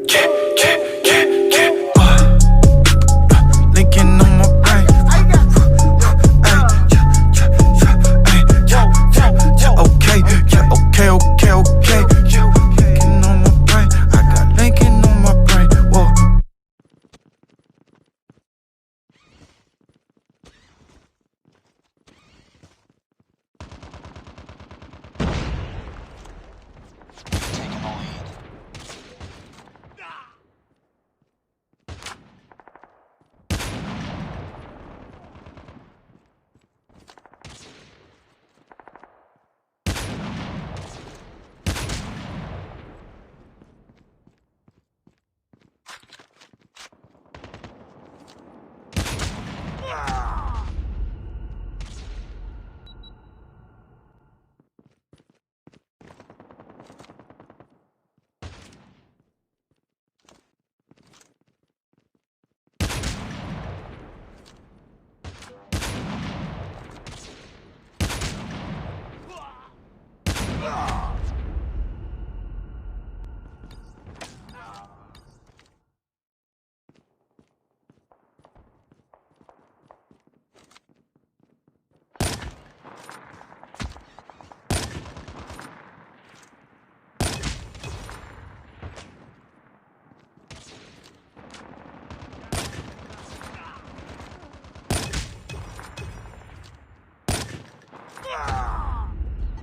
Yeah, yeah, yeah, yeah. Linking on my brain. Okay, yeah, okay, okay, okay. Linking on my brain. I got linking on my brain. Whoa. Taking the lead.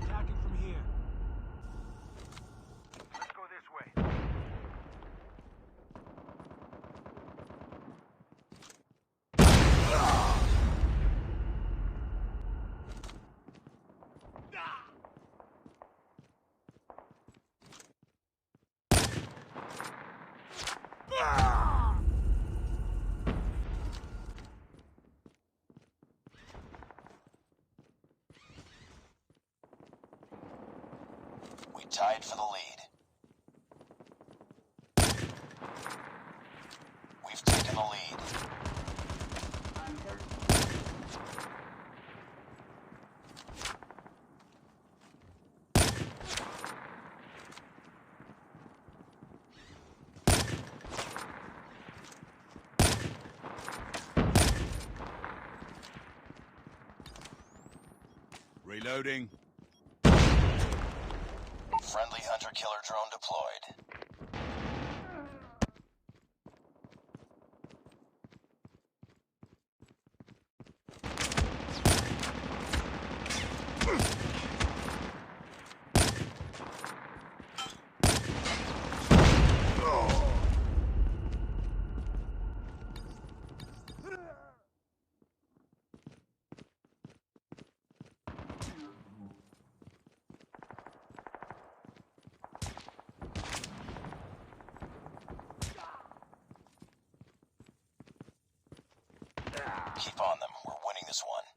Attacking from here. Let's go this way. We tied for the lead. We've taken the lead. Reloading. Friendly hunter-killer drone deployed. Keep on them. We're winning this one.